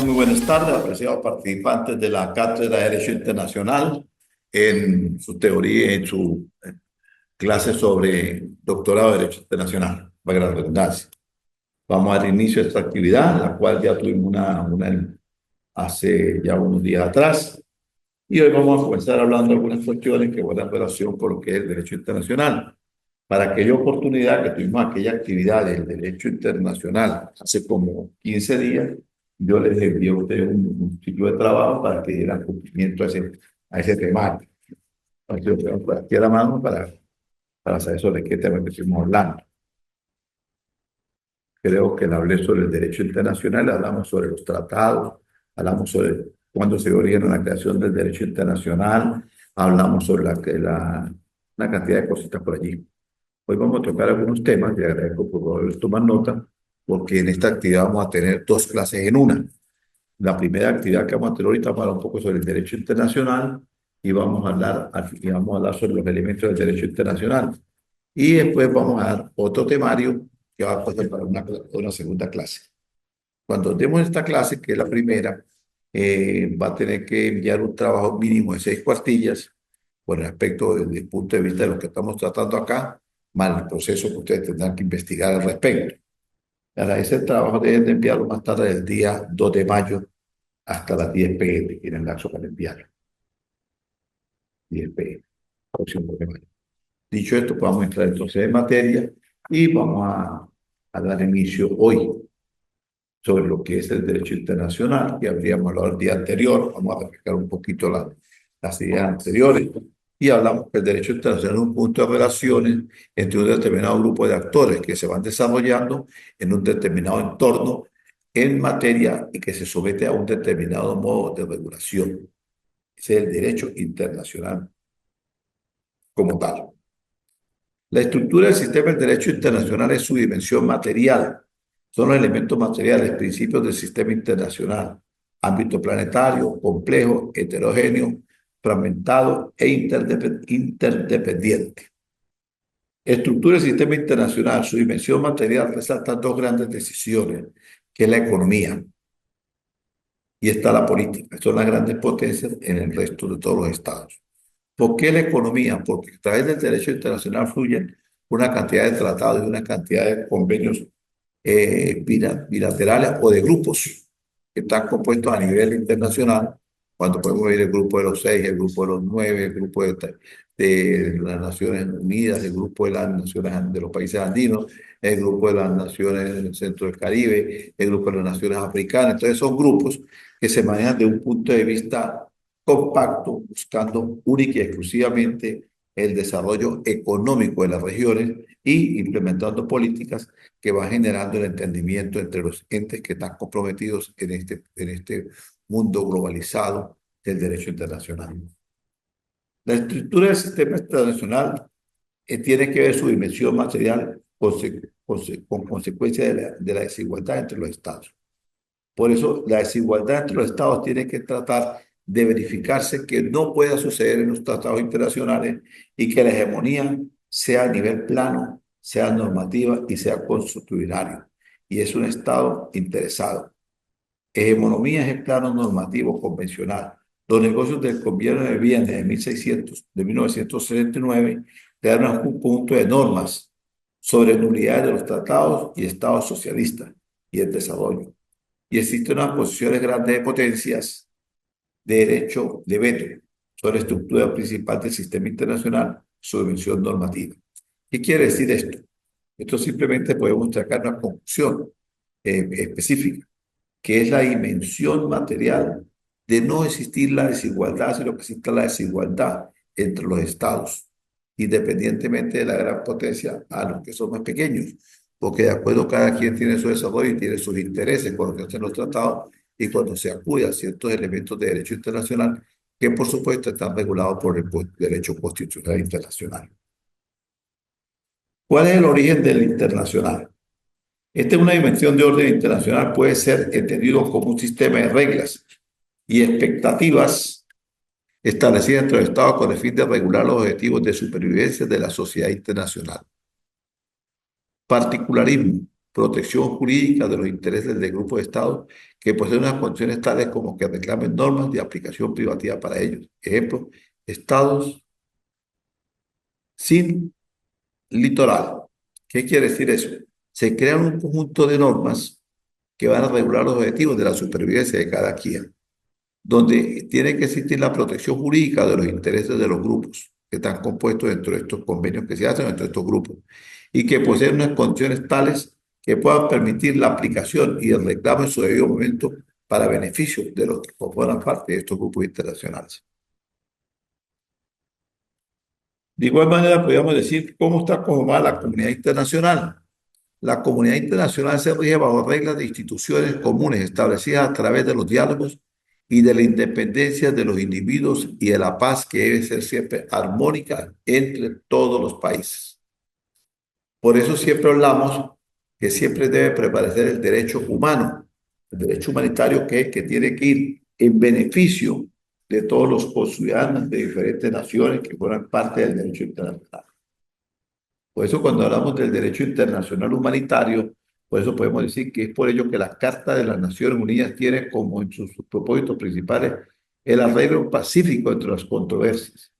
Muy buenas tardes, apreciados participantes de la Cátedra de Derecho Internacional en su teoría, en su clase sobre doctorado de Derecho Internacional, para la redundancia. Vamos a dar inicio a esta actividad, la cual ya tuvimos una hace ya unos días atrás, y hoy vamos a comenzar hablando de algunas cuestiones que guardan relación con lo que es el derecho internacional. Para aquella oportunidad que tuvimos aquella actividad del derecho internacional hace como 15 días, yo les envié a ustedes un ciclo de trabajo para que dieran cumplimiento a ese tema. Entonces, yo tengo por aquí a la mano para saber sobre qué tema que estuvimos hablando. Creo que le hablé sobre el derecho internacional, hablamos sobre los tratados, hablamos sobre cuándo se origina la creación del derecho internacional, hablamos sobre una cantidad de cositas por allí. Hoy vamos a tocar algunos temas, y agradezco por favor tomar nota, porque en esta actividad vamos a tener dos clases en una. La primera actividad que vamos a tener ahorita va a hablar un poco sobre el derecho internacional y vamos a hablar sobre los elementos del derecho internacional. Y después vamos a dar otro temario que va a pasar para una segunda clase. Cuando demos esta clase, que es la primera, va a tener que enviar un trabajo mínimo de 6 cuartillas con respecto desde el punto de vista de lo que estamos tratando acá, más el proceso que ustedes tendrán que investigar al respecto. Para ese trabajo deben de enviarlo más tarde del día 2 de mayo hasta las 10 p.m. en el lapso para enviarlo. 10 p.m. próximo 2 de mayo. Dicho esto, pues vamos a entrar entonces en materia y vamos a dar inicio hoy sobre lo que es el derecho internacional, que habríamos hablado el día anterior. Vamos a refrescar un poquito las ideas anteriores. Y hablamos que el derecho internacional es un punto de relaciones entre un determinado grupo de actores que se van desarrollando en un determinado entorno en materia y que se somete a un determinado modo de regulación. Ese es el derecho internacional como tal. La estructura del sistema del derecho internacional es su dimensión material. Son los elementos materiales, principios del sistema internacional, ámbito planetario, complejo, heterogéneo, fragmentado e interdependiente. Estructura del sistema internacional, su dimensión material resalta dos grandes decisiones, que es la economía y está la política. Son las grandes potencias en el resto de todos los estados. ¿Por qué la economía? Porque a través del derecho internacional fluyen una cantidad de tratados y una cantidad de convenios bilaterales o de grupos que están compuestos a nivel internacional, cuando podemos ver el grupo de los 6, el grupo de los 9, el grupo de las Naciones Unidas, el grupo de las naciones de los países andinos, el grupo de las naciones del centro del Caribe, el grupo de las naciones africanas. Entonces son grupos que se manejan de un punto de vista compacto, buscando única y exclusivamente el desarrollo económico de las regiones y implementando políticas que van generando el entendimiento entre los entes que están comprometidos en este mundo globalizado del derecho internacional. La estructura del sistema internacional tiene que ver su dimensión material con consecuencia de la desigualdad entre los estados. Por eso, la desigualdad entre los estados tiene que tratar de verificarse que no pueda suceder en los tratados internacionales y que la hegemonía sea a nivel plano, sea normativa y sea consuetudinario. Y es un estado interesado. Hegemonía es el plano normativo convencional. Los negocios del gobierno de bienes de 1969 crearon un conjunto de normas sobre nulidades de los tratados y estados socialistas y el desarrollo. Y existen unas posiciones grandes de potencias de derecho de veto sobre la estructura principal del sistema internacional, su dimensión normativa. ¿Qué quiere decir esto? Esto simplemente podemos sacar una conclusión específica, que es la dimensión material de no existir la desigualdad, sino que exista la desigualdad entre los estados, independientemente de la gran potencia a los que son más pequeños, porque de acuerdo cada quien tiene su desarrollo y tiene sus intereses cuando se hacen los tratados y cuando se acude a ciertos elementos de derecho internacional que por supuesto están regulados por el derecho constitucional internacional. ¿Cuál es el origen del internacional? Esta es una dimensión de orden internacional, puede ser entendido como un sistema de reglas y expectativas establecidas entre los estados con el fin de regular los objetivos de supervivencia de la sociedad internacional. Particularismo. protección jurídica de los intereses del grupo de Estados que poseen unas condiciones tales como que reclamen normas de aplicación privativa para ellos. Ejemplo, Estados sin litoral. ¿Qué quiere decir eso? Se crean un conjunto de normas que van a regular los objetivos de la supervivencia de cada quien, donde tiene que existir la protección jurídica de los intereses de los grupos que están compuestos dentro de estos convenios que se hacen dentro de estos grupos y que poseen unas condiciones tales que puedan permitir la aplicación y el reclamo en su debido momento para beneficio de los que forman parte de estos grupos internacionales. De igual manera, podríamos decir cómo está conformada la comunidad internacional. La comunidad internacional se rige bajo reglas de instituciones comunes establecidas a través de los diálogos y de la independencia de los individuos y de la paz que debe ser siempre armónica entre todos los países. Por eso siempre hablamos que siempre debe prevalecer el derecho humano, el derecho humanitario que tiene que ir en beneficio de todos los ciudadanos de diferentes naciones que forman parte del derecho internacional. Por eso cuando hablamos del derecho internacional humanitario, por eso podemos decir que es por ello que la Carta de las Naciones Unidas tiene como en sus propósitos principales el arreglo pacífico entre las controversias.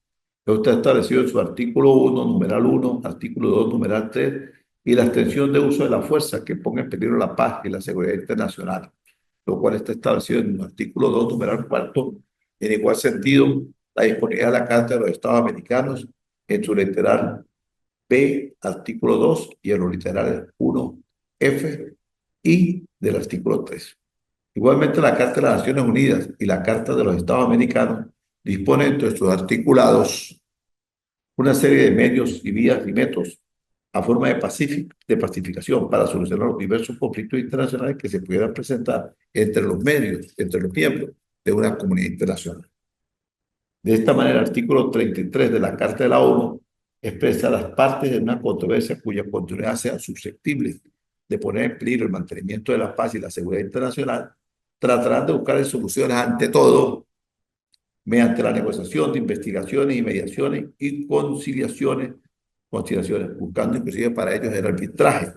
Esto está establecido en su artículo 1, numeral 1, artículo 2, numeral 3, y la extensión de uso de la fuerza que ponga en peligro la paz y la seguridad internacional, lo cual está establecido en el artículo 2, numeral 4, en igual sentido, la disponibilidad de la Carta de los Estados Americanos en su literal B, artículo 2, y en los literales 1, F y del artículo 3. Igualmente, la Carta de las Naciones Unidas y la Carta de los Estados Americanos disponen entre sus articulados una serie de medios y vías y métodos a forma de pacificación para solucionar los diversos conflictos internacionales que se pudieran presentar entre los medios, entre los miembros de una comunidad internacional. De esta manera, el artículo 33 de la Carta de la ONU expresa las partes de una controversia cuya continuidad sea susceptible de poner en peligro el mantenimiento de la paz y la seguridad internacional, tratarán de buscar soluciones ante todo mediante la negociación de investigaciones y mediaciones y conciliaciones, buscando inclusive para ellos el arbitraje,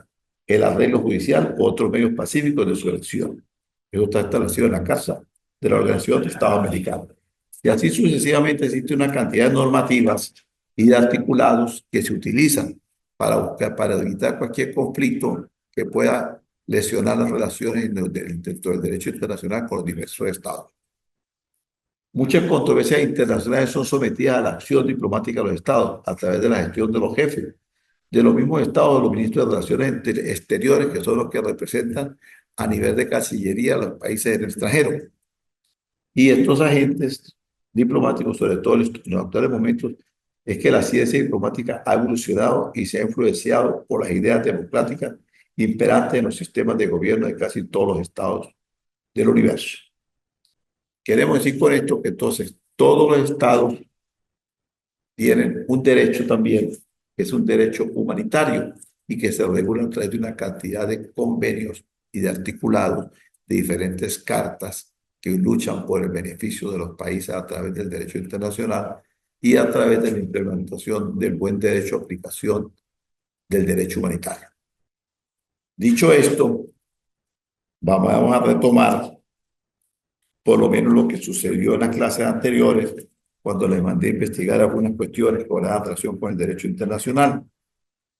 el arreglo judicial u otros medios pacíficos de su elección. Eso está establecido en la Carta de la Organización de Estados Americanos. Y así sucesivamente existe una cantidad de normativas y de articulados que se utilizan para evitar cualquier conflicto que pueda lesionar las relaciones dentro del derecho internacional con los diversos estados. Muchas controversias internacionales son sometidas a la acción diplomática de los estados a través de la gestión de los jefes de los mismos estados, los ministros de Relaciones Exteriores, que son los que representan a nivel de Cancillería a los países del extranjero. Y estos agentes diplomáticos, sobre todo en los actuales momentos, es que la ciencia diplomática ha evolucionado y se ha influenciado por las ideas democráticas imperantes en los sistemas de gobierno de casi todos los estados del universo. Queremos decir con esto que entonces todos los estados tienen un derecho también, que es un derecho humanitario y que se regula a través de una cantidad de convenios y de articulados de diferentes cartas que luchan por el beneficio de los países a través del derecho internacional y a través de la implementación del buen derecho a aplicación del derecho humanitario. Dicho esto, vamos a retomar por lo menos lo que sucedió en las clases anteriores cuando les mandé a investigar algunas cuestiones que guardaban relación con el derecho internacional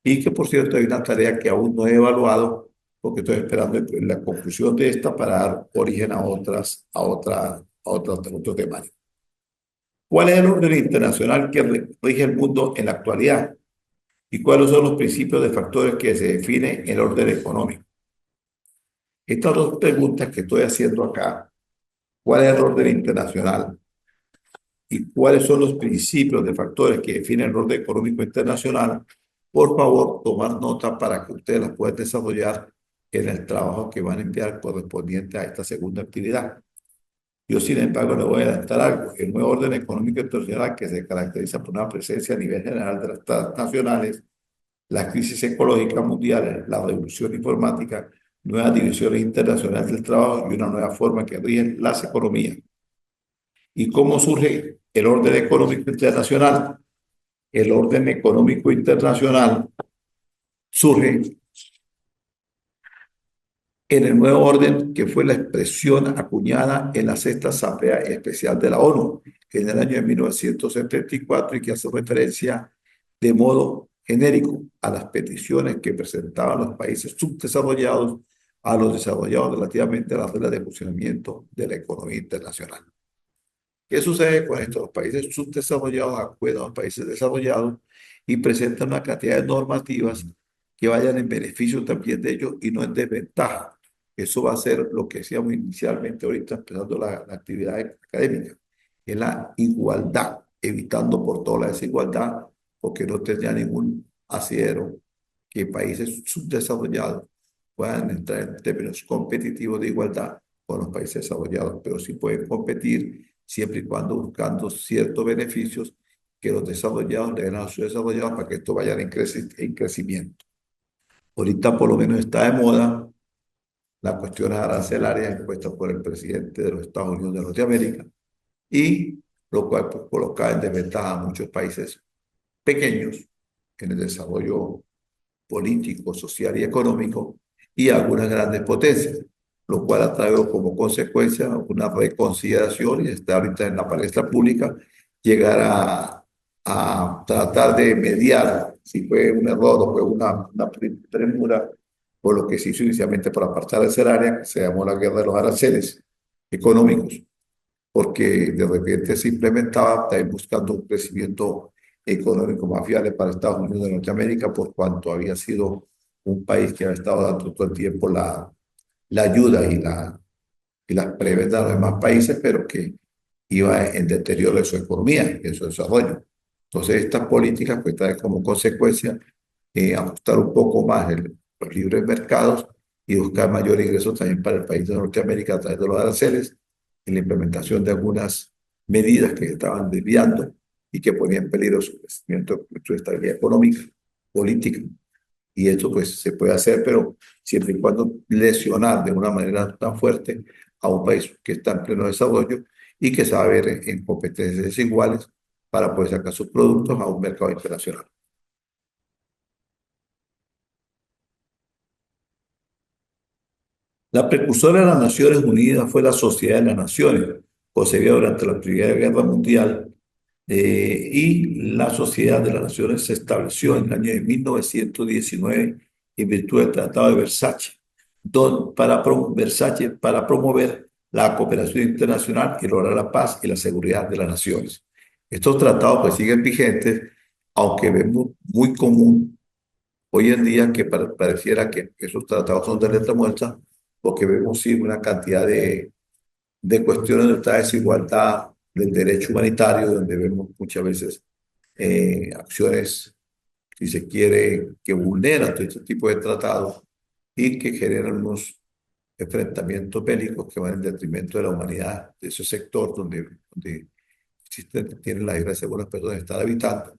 y que, por cierto, hay una tarea que aún no he evaluado porque estoy esperando la conclusión de esta para dar origen a otros temas. ¿Cuál es el orden internacional que rige el mundo en la actualidad? ¿Y cuáles son los principios de factores que se definen en el orden económico? Estas dos preguntas que estoy haciendo acá, ¿cuál es el orden internacional? ¿Y cuáles son los principios de factores que definen el orden económico internacional? Por favor, tomar nota para que ustedes las puedan desarrollar en el trabajo que van a enviar correspondiente a esta segunda actividad. Yo, sin embargo, le voy a adelantar algo. El nuevo orden económico internacional, que se caracteriza por una presencia a nivel general de las transnacionales, la crisis ecológica mundial, la revolución informática, nuevas divisiones internacionales del trabajo y una nueva forma que rigen las economías. ¿Y cómo surge el orden económico internacional? El orden económico internacional surge en el nuevo orden, que fue la expresión acuñada en la Sexta Asamblea Especial de la ONU en el año de 1974 y cuatro, y que hace referencia de modo genérico a las peticiones que presentaban los países subdesarrollados a los desarrollados relativamente a las reglas de funcionamiento de la economía internacional. ¿Qué sucede con esto? Los países subdesarrollados acuden a los países desarrollados y presentan una cantidad de normativas que vayan en beneficio también de ellos y no en desventaja. Eso va a ser lo que decíamos inicialmente, ahorita empezando la actividad académica, que es la igualdad, evitando por toda la desigualdad, porque no tendría ningún asidero que países subdesarrollados puedan entrar en términos competitivos de igualdad con los países desarrollados, pero sí pueden competir siempre y cuando buscando ciertos beneficios que los desarrollados le den a los desarrollados para que esto vaya en crecimiento. Ahorita por lo menos está de moda las cuestiones arancelarias impuestas por el presidente de los Estados Unidos de Norteamérica y lo cual pues, coloca en desventaja a muchos países pequeños en el desarrollo político, social y económico y algunas grandes potencias, lo cual ha traído como consecuencia una reconsideración y está ahorita en la palestra pública llegar a tratar de mediar si fue un error o fue una premura por lo que se hizo inicialmente para apartar esa área, que se llamó la guerra de los aranceles económicos, porque de repente se implementaba también buscando un crecimiento económico más viable para Estados Unidos de Norteamérica, por cuanto había sido un país que había estado dando todo el tiempo la ayuda y las prebendas a los demás países, pero que iba en deterioro de su economía y de su desarrollo. Entonces, estas políticas pues traen como consecuencia ajustar un poco más los libres mercados y buscar mayor ingresos también para el país de Norteamérica a través de los aranceles y la implementación de algunas medidas que estaban desviando y que ponían en peligro su crecimiento, su estabilidad económica, política. Y esto pues se puede hacer, pero siempre y cuando lesionar de una manera tan fuerte a un país que está en pleno desarrollo y que sabe ver en competencias desiguales para poder sacar sus productos a un mercado internacional. La precursora de las Naciones Unidas fue la Sociedad de las Naciones, concebida durante la Primera Guerra Mundial, y la Sociedad de las Naciones se estableció en el año de 1919 en virtud del Tratado de Versace, Versace para promover la cooperación internacional y lograr la paz y la seguridad de las naciones. Estos tratados pues siguen vigentes, aunque vemos muy común hoy en día que pareciera que esos tratados son de letra muerta, porque vemos sí una cantidad de cuestiones de esta desigualdad del derecho humanitario, donde vemos muchas veces acciones, si se quiere, que vulneran todo este tipo de tratados y que generan unos enfrentamientos bélicos que van en detrimento de la humanidad, de ese sector donde existen, tienen la desgracia de algunas personas estar habitando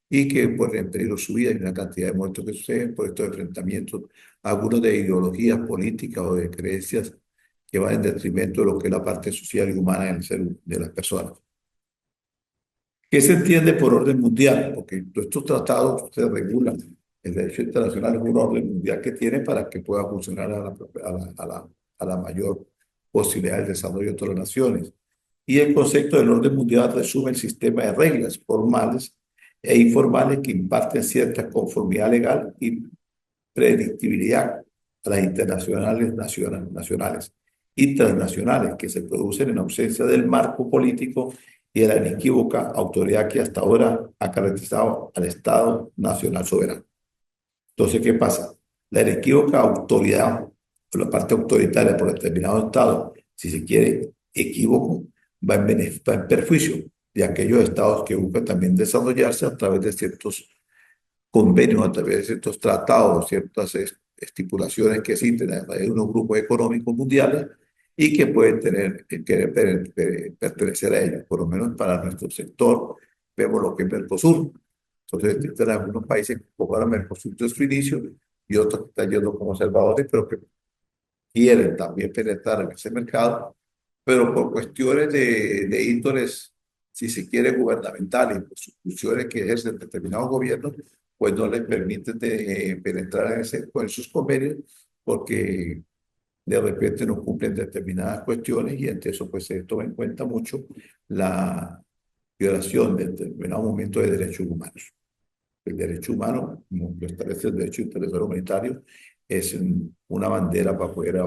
y que ponen en peligro su vida y una cantidad de muertos que suceden por estos enfrentamientos, algunos de ideologías políticas o de creencias que van en detrimento de lo que es la parte social y humana del ser de las personas. ¿Qué se entiende por orden mundial? Porque todos estos tratados se regulan. El derecho internacional es un orden mundial que tiene para que pueda funcionar a la mayor posibilidad del desarrollo de todas las naciones. Y el concepto del orden mundial resume el sistema de reglas formales e informales que imparten cierta conformidad legal y predictibilidad a las internacionales nacionales y transnacionales que se producen en ausencia del marco político y de la inequívoca autoridad que hasta ahora ha caracterizado al Estado Nacional Soberano. Entonces, ¿qué pasa? La inequívoca autoridad, por la parte autoritaria por determinado Estado, si se quiere, equívoco, va en perjuicio de aquellos estados que buscan también desarrollarse a través de ciertos convenios, a través de ciertos tratados, ciertas estipulaciones que existen a través de unos grupos económicos mundiales y que pueden querer pertenecer a ellos, por lo menos para nuestro sector, vemos lo que es Mercosur. Entonces, existen algunos países como ahora Mercosur de su inicio y otros que están yendo como observadores, pero que quieren también penetrar en ese mercado, pero por cuestiones de índoles, si se quiere, gubernamentales, por sus funciones que ejercen determinados gobiernos, pues no les permiten penetrar con esos convenios, porque de repente no cumplen determinadas cuestiones y ante eso pues se toma en cuenta mucho la violación de determinados momentos de derechos humanos. El derecho humano, como lo establece el derecho internacional humanitario, es una bandera para poder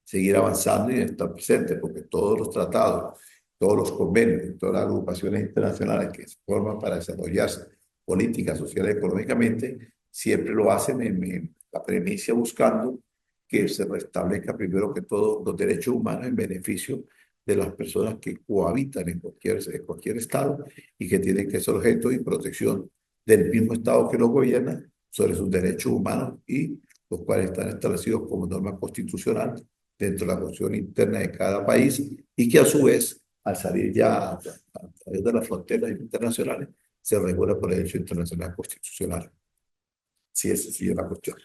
seguir avanzando y estar presente, porque todos los tratados, todos los convenios, todas las agrupaciones internacionales que se forman para desarrollarse política, social y económicamente, siempre lo hacen en la premisa buscando que se restablezca primero que todo los derechos humanos en beneficio de las personas que cohabitan en cualquier estado y que tienen que ser objeto y protección del mismo Estado que lo gobierna sobre sus derechos humanos y los cuales están establecidos como norma constitucional dentro de la Constitución interna de cada país y que a su vez, al salir ya a través de las fronteras internacionales, se regula por el derecho internacional constitucional. Sí, esa sí es la cuestión.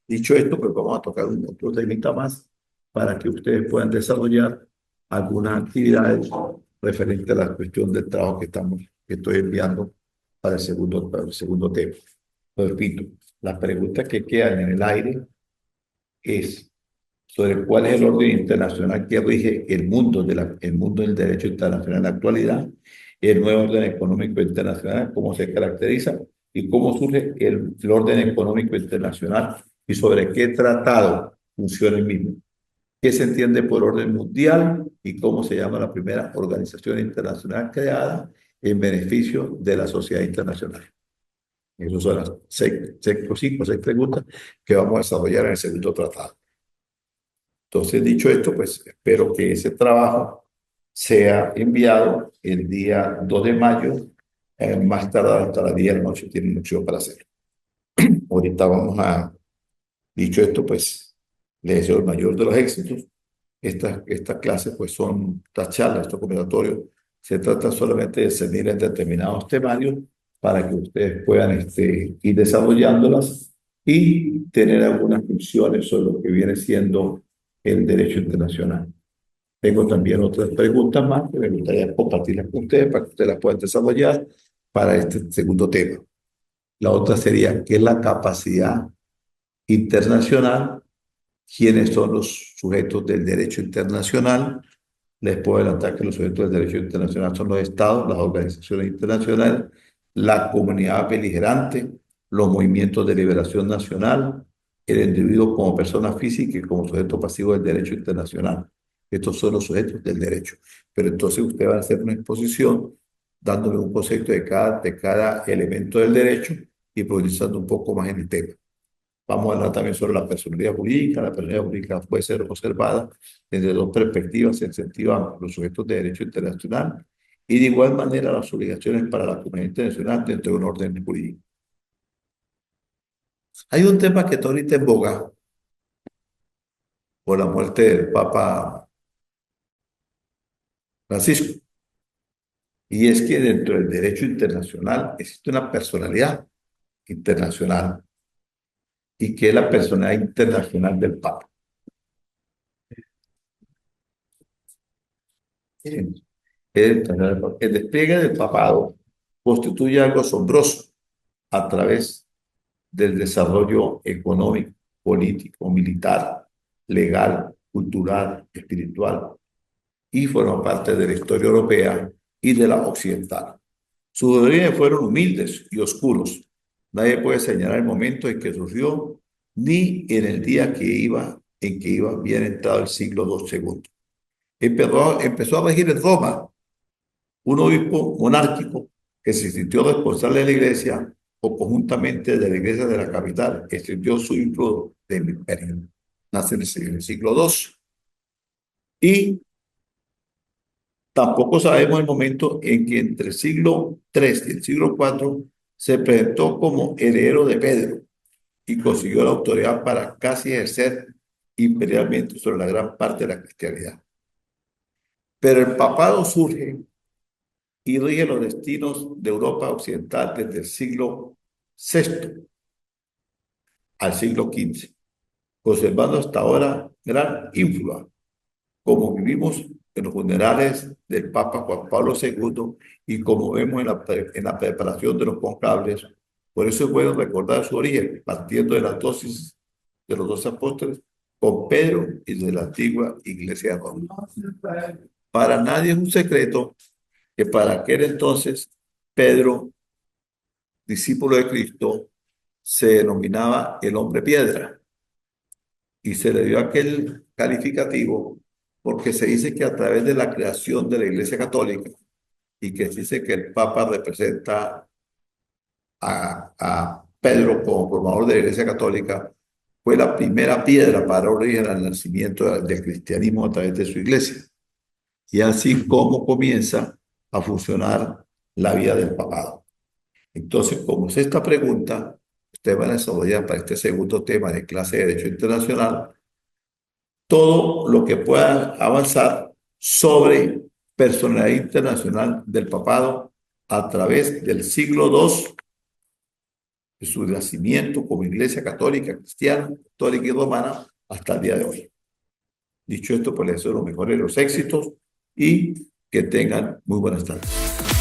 Dicho esto, pues vamos a tocar un otro temita más para que ustedes puedan desarrollar algunas actividades referentes a la cuestión del trabajo que estoy enviando para el segundo tema. Lo repito, las preguntas que quedan en el aire es sobre cuál es el orden internacional que rige el mundo del derecho internacional en la actualidad, el nuevo orden económico internacional, cómo se caracteriza y cómo surge el orden económico internacional y sobre qué tratado funciona el mismo. ¿Qué se entiende por orden mundial y cómo se llama la primera organización internacional creada en beneficio de la sociedad internacional? Esas son las cinco o seis preguntas que vamos a desarrollar en el segundo tratado. Entonces, dicho esto, pues espero que ese trabajo sea enviado el día 2 de mayo, más tardar hasta las 10 de la noche, tienen mucho para hacer. Ahorita dicho esto, pues les deseo el mayor de los éxitos. Estas clases, pues son, estas charlas, estos conversatorios, se trata solamente de ceñir en determinados temarios para que ustedes puedan ir desarrollándolas y tener algunas funciones sobre lo que viene siendo el derecho internacional. Tengo también otras preguntas más que me gustaría compartirlas con ustedes para que ustedes las puedan desarrollar para este segundo tema. La otra sería, ¿qué es la capacidad internacional? ¿Quiénes son los sujetos del derecho internacional? Les puedo adelantar que los sujetos del derecho internacional son los estados, las organizaciones internacionales, la comunidad beligerante, los movimientos de liberación nacional, el individuo como persona física y como sujeto pasivo del derecho internacional. Estos son los sujetos del derecho. Pero entonces usted va a hacer una exposición dándole un concepto de cada elemento del derecho y profundizando un poco más en el tema. Vamos a hablar también sobre la personalidad jurídica. La personalidad jurídica puede ser observada desde dos perspectivas en sentido amplio, los sujetos de derecho internacional y de igual manera las obligaciones para la comunidad internacional dentro de un orden jurídico. Hay un tema que está ahorita en boga por la muerte del Papa Francisco, y es que dentro del derecho internacional existe una personalidad internacional y que es la personalidad internacional del Papa. Miren, el despliegue del papado constituye algo asombroso a través del desarrollo económico, político, militar, legal, cultural, espiritual, y forma parte de la historia europea y de la occidental. Sus orígenes fueron humildes y oscuros. Nadie puede señalar el momento en que surgió, ni en el día en que iba bien entrado el siglo II. Empezó a regir en Roma un obispo monárquico que se sintió responsable de la iglesia o conjuntamente de la iglesia de la capital, extendió su influjo del imperio. Nace en el siglo II. Y tampoco sabemos el momento en que entre el siglo III y el siglo IV se presentó como heredero de Pedro y consiguió la autoridad para casi ejercer imperialmente sobre la gran parte de la cristianidad. Pero el papado surge y rige los destinos de Europa occidental desde el siglo VI al siglo XV, conservando hasta ahora gran influencia, como vivimos en los funerales del Papa Juan Pablo II y como vemos en la preparación de los conclaves. Por eso es bueno recordar su origen, partiendo de las dosis de los 12 apóstoles, con Pedro y de la antigua iglesia de Roma. Para nadie es un secreto que para aquel entonces Pedro, discípulo de Cristo, se denominaba el hombre piedra y se le dio aquel calificativo porque se dice que a través de la creación de la Iglesia Católica y que se dice que el Papa representa a Pedro como formador de la Iglesia Católica, fue la primera piedra para dar origen al nacimiento del cristianismo a través de su iglesia. Y así como comienza a funcionar la vida del papado. Entonces, como es esta pregunta, ustedes van a desarrollar para este segundo tema de clase de Derecho Internacional todo lo que puedan avanzar sobre personalidad internacional del papado a través del siglo II, de su nacimiento como iglesia católica, cristiana, católica y romana, hasta el día de hoy. Dicho esto, pues les deseo los mejores de los éxitos y que tengan muy buenas tardes.